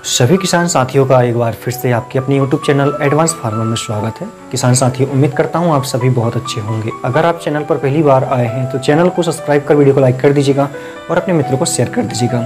सभी किसान साथियों का एक बार फिर से आपके अपने YouTube चैनल एडवांस फार्मर में स्वागत है। किसान साथियों, उम्मीद करता हूं आप सभी बहुत अच्छे होंगे। अगर आप चैनल पर पहली बार आए हैं तो चैनल को सब्सक्राइब कर वीडियो को लाइक कर दीजिएगा और अपने मित्रों को शेयर कर दीजिएगा।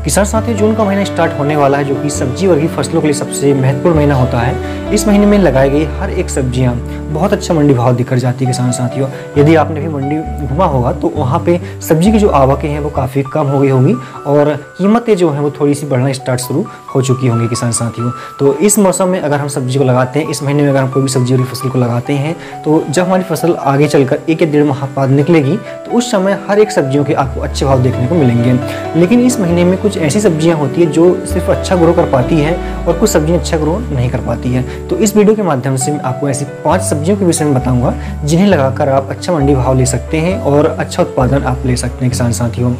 किसान साथियों, जून का महीना स्टार्ट होने वाला है, जो कि सब्जी वर्गीय फसलों के लिए सबसे महत्वपूर्ण महीना होता है। इस महीने में लगाई गई हर एक सब्जियाँ बहुत अच्छा मंडी भाव दिखकर जाती है। किसान साथियों, यदि आपने भी मंडी घुमा होगा तो वहाँ पे सब्जी की जो आवकें हैं वो काफ़ी कम हो गई होगी और कीमतें जो हैं वो थोड़ी सी बढ़ना स्टार्ट शुरू हो चुकी होंगी। किसान साथियों, तो इस मौसम में अगर हम सब्जी को लगाते हैं, इस महीने में अगर हम कोई भी सब्जी वाली फसल को लगाते हैं, तो जब हमारी फसल आगे चलकर 1 या 1.5 माह बाद निकलेगी तो उस समय हर एक सब्जियों के आपको अच्छे भाव देखने को मिलेंगे। लेकिन इस महीने में कुछ ऐसी सब्जियां होती है जो सिर्फ अच्छा ग्रो कर पाती है और कुछ सब्जियां अच्छा ग्रो नहीं कर पाती है। तो इस वीडियो के माध्यम से मैं आपको ऐसी 5 सब्जियों के विषय में बताऊंगा जिन्हें लगाकर आप अच्छा मंडी भाव ले सकते हैं और अच्छा उत्पादन आप ले सकते हैं। किसान साथियों,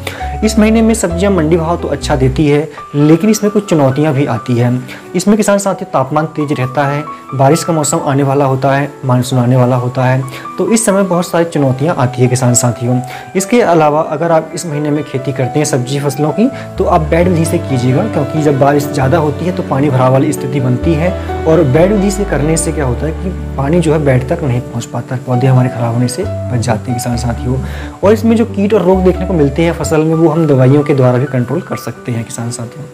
इस महीने में सब्जियां मंडी भाव तो अच्छा देती है, लेकिन इसमें कुछ चुनौतियां भी आती है। इसमें किसान साथियों तापमान तेज रहता है, बारिश का मौसम आने वाला होता है, मानसून आने वाला होता है, तो इस समय बहुत सारी चुनौतियां आती है किसान साथियों। इसके अलावा अगर आप इस महीने में खेती करते हैं सब्जी फसलों की, तो आप बेड विधि से कीजिएगा, क्योंकि जब बारिश ज़्यादा होती है तो पानी भराव वाली स्थिति बनती है और बेड विधि से करने से क्या होता है कि पानी जो है बेड तक नहीं पहुँच पाता, पौधे हमारे खराब होने से बच जाते हैं किसान साथियों। और इसमें जो कीट और रोग देखने को मिलते हैं फसल में, वो हम दवाइयों के द्वारा भी कंट्रोल कर सकते हैं किसान साथियों।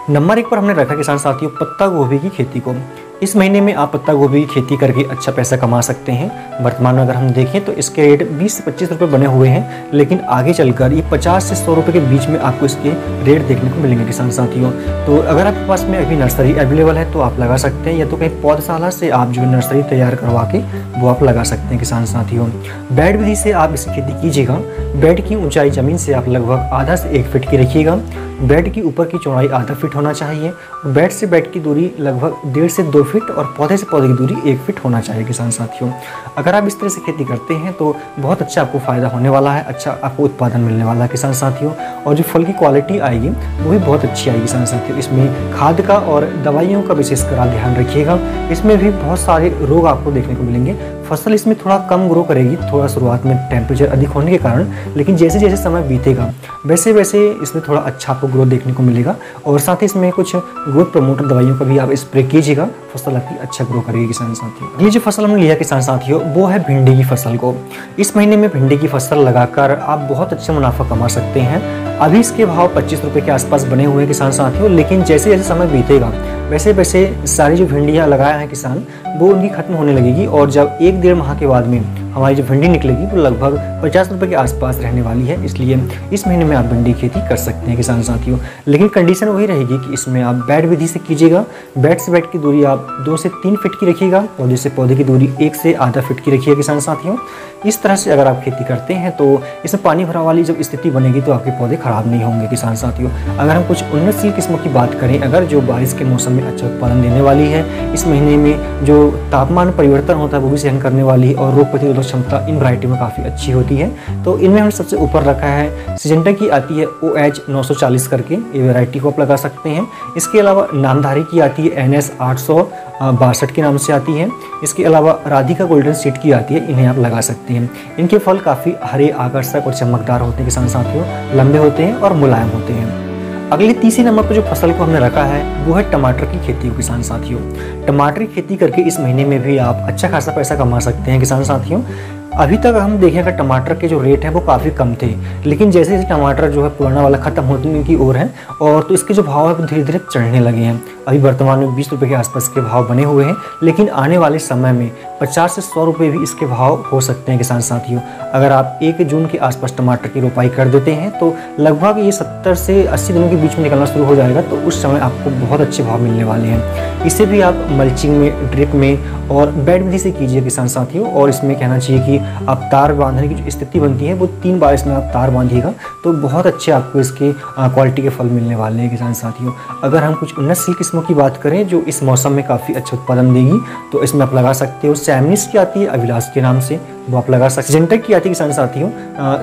नंबर 1 पर हमने रखा किसान साथियों पत्ता गोभी की खेती को। इस महीने में आप पत्ता गोभी की खेती करके अच्छा पैसा कमा सकते हैं। वर्तमान में अगर हम देखें तो इसके रेट 20 से 25 रुपये बने हुए हैं, लेकिन आगे चलकर ये 50 से 100 रुपये के बीच में आपको इसके रेट देखने को मिलेंगे किसान साथियों। तो अगर आपके पास में अभी नर्सरी अवेलेबल है तो आप लगा सकते हैं, या तो कहीं पौधशाला से आप जो नर्सरी तैयार करवा के वो आप लगा सकते हैं किसान साथियों। बेड विधि से आप इसकी खेती कीजिएगा। बेड की ऊंचाई ज़मीन से आप लगभग आधा से 1 फीट की रखिएगा। बेड की ऊपर की चौड़ाई आधा फीट होना चाहिए। बेड से बेड की दूरी लगभग 1.5 से 2 फीट और पौधे से पौधे की दूरी 1 फीट होना चाहिए किसान साथियों। अगर आप इस तरह से खेती करते हैं तो बहुत अच्छा आपको फायदा होने वाला है, अच्छा आपको उत्पादन मिलने वाला है किसान साथियों। और जो फल की क्वालिटी आएगी वो भी बहुत अच्छी आएगी किसान साथियों। इसमें खाद का और दवाइयों का विशेषकर आप ध्यान रखिएगा। इसमें भी बहुत सारे रोग आपको देखने को मिलेंगे। फसल इसमें थोड़ा कम ग्रो करेगी, थोड़ा शुरुआत में टेम्परेचर अधिक होने के कारण, लेकिन जैसे जैसे समय बीतेगा वैसे वैसे इसमें थोड़ा अच्छा आपको ग्रोथ देखने को मिलेगा। और साथ ही इसमें कुछ ग्रोथ प्रमोटर दवाइयों का भी आप स्प्रे कीजिएगा, फसल आपकी अच्छा ग्रो करेगी किसान साथियों। ये जो फसल हमने लिया किसान साथियों वो है भिंडी की फसल को। इस महीने में भिंडी की फसल लगाकर आप बहुत अच्छा मुनाफा कमा सकते हैं। अभी इसके भाव 25 रुपये के आसपास बने हुए हैं किसान साथियों, लेकिन जैसे जैसे समय बीतेगा वैसे वैसे सारी जो भिंडियाँ लगाए हैं किसान वो उनकी खत्म होने लगेगी और जब 1-1.5 माह के बाद में हमारी जो भिंडी निकलेगी वो लगभग 50 रुपये के आसपास रहने वाली है। इसलिए इस महीने में आप भिंडी खेती कर सकते हैं किसान साथियों, लेकिन कंडीशन वही रहेगी कि इसमें आप बेड विधि से कीजिएगा। बेड से बेड की दूरी आप 2 से 3 फीट की रखिएगा, पौधे से पौधे की दूरी 1 से आधा फीट की रखिए किसान साथियों। इस तरह से अगर आप खेती करते हैं तो इसमें पानी भरा वाली जब स्थिति बनेगी तो आपके पौधे खराब नहीं होंगे किसान साथियों। अगर हम कुछ उन्नतशील किस्मों की बात करें, अगर जो बारिश के मौसम में अच्छा उत्पादन देने वाली है, इस महीने में जो तापमान परिवर्तन होता है वो भी सहन करने वाली है और रोग प्रतिरोधक क्षमता इन वैरायटी में काफ़ी अच्छी होती है, तो इनमें हमने सबसे ऊपर रखा है सिजेंटा की आती है OH 940 करके, ये वैरायटी को आप लगा सकते हैं। इसके अलावा नामधारी की आती है NS 862 के नाम से आती है। इसके अलावा राधिका गोल्डन सीड की आती है, इन्हें आप लगा सकते हैं। इनके फल काफ़ी हरे, आकर्षक और चमकदार होते हैं किसान साथियों, लंबे होते हैं और मुलायम होते हैं। अगले तीसरे नंबर पर जो फसल को हमने रखा है वो है टमाटर की खेती को किसान साथियों। टमाटर की खेती करके इस महीने में भी आप अच्छा खासा पैसा कमा सकते हैं किसान साथियों। अभी तक हम देखें अगर टमाटर के जो रेट हैं वो काफ़ी कम थे, लेकिन जैसे जैसे टमाटर जो है पुराना वाला ख़त्म होने की ओर है और तो इसके जो भाव है वो धीरे धीरे चढ़ने लगे हैं। अभी वर्तमान में 20 रुपये के आसपास के भाव बने हुए हैं, लेकिन आने वाले समय में 50 से 100 रुपये भी इसके भाव हो सकते हैं किसान साथियों। अगर आप 1 जून के आसपास टमाटर की रोपाई कर देते हैं तो लगभग ये 70 से 80 दिनों के बीच में निकलना शुरू हो जाएगा, तो उस समय आपको बहुत अच्छे भाव मिलने वाले हैं। इसे भी आप मल्चिंग में, ड्रिप में और बेड विधि से कीजिए किसान साथियों। और इसमें कहना चाहिए कि आप तार बांधने की जो स्थिति बनती है वो 3 बार इसमें आप तार बांधिएगा तो बहुत अच्छे आपको इसके क्वालिटी के फल मिलने वाले हैं किसान साथियों। अगर हम कुछ उन्नतशील किस्मों की बात करें जो इस मौसम में काफ़ी अच्छा उत्पादन देगी तो इसमें आप लगा सकते हो सैमनिस की आती है अभिलाष के नाम से, वो आप लगा सकते हैं। जेंटक की आती है किसान साथियों,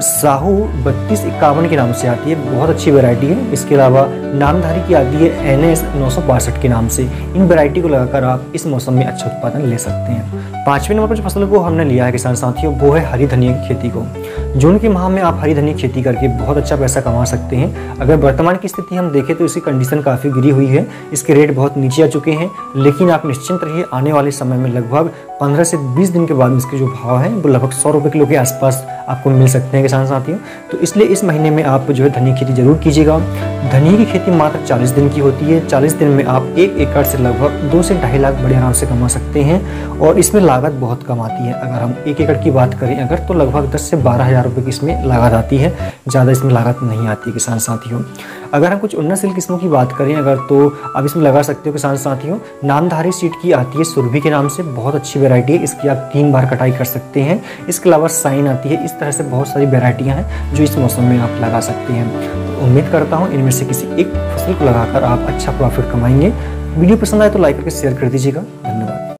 साहू 3251 के नाम से आती है, बहुत अच्छी वैरायटी है। इसके अलावा नामधारी की आती है NS 962 के नाम से। इन वैरायटी को लगाकर आप इस मौसम में अच्छा उत्पादन ले सकते हैं। 5वें नंबर पर जो फसल को हमने लिया है किसान साथियों, वो है हरी धनिया की खेती को। जून के माह में आप हरी धनिया की खेती करके बहुत अच्छा पैसा कमा सकते हैं। अगर वर्तमान की स्थिति हम देखें तो इसकी कंडीशन काफ़ी गिरी हुई है, इसके रेट बहुत नीचे आ चुके हैं, लेकिन आप निश्चिंत रहिए, आने वाले समय में लगभग 15 से 20 दिन के बाद इसके जो भाव हैं वो लगभग 100 रुपये किलो के आसपास आपको मिल सकते हैं किसान साथियों। तो इसलिए इस महीने में आप जो है धनिया की खेती जरूर कीजिएगा। धनिया की खेती मात्र 40 दिन की होती है। 40 दिन में आप 1 एकड़ से लगभग 2 से 2.5 लाख बड़े आराम से कमा सकते हैं और इसमें लागत बहुत कम आती है। अगर हम 1 एकड़ की बात करें अगर, तो लगभग 10 से 12 हज़ार रुपये की इसमें लागत आती है, ज़्यादा इसमें लागत नहीं आती किसान साथियों। अगर हम कुछ उन्नतशील किस्मों की बात करें अगर, तो आप इसमें लगा सकते हो किसान साथियों। नामधारी सीड की आती है सुरभि के नाम से, बहुत अच्छी वैरायटी है, इसकी आप 3 बार कटाई कर सकते हैं। इसके अलावा साइन आती है, इस तरह से बहुत सारी वैरायटियां हैं जो इस मौसम में आप लगा सकते हैं। तो उम्मीद करता हूँ इनमें से किसी एक फसल को लगाकर आप अच्छा प्रॉफिट कमाएंगे। वीडियो पसंद आए तो लाइक करके शेयर कर दीजिएगा। धन्यवाद।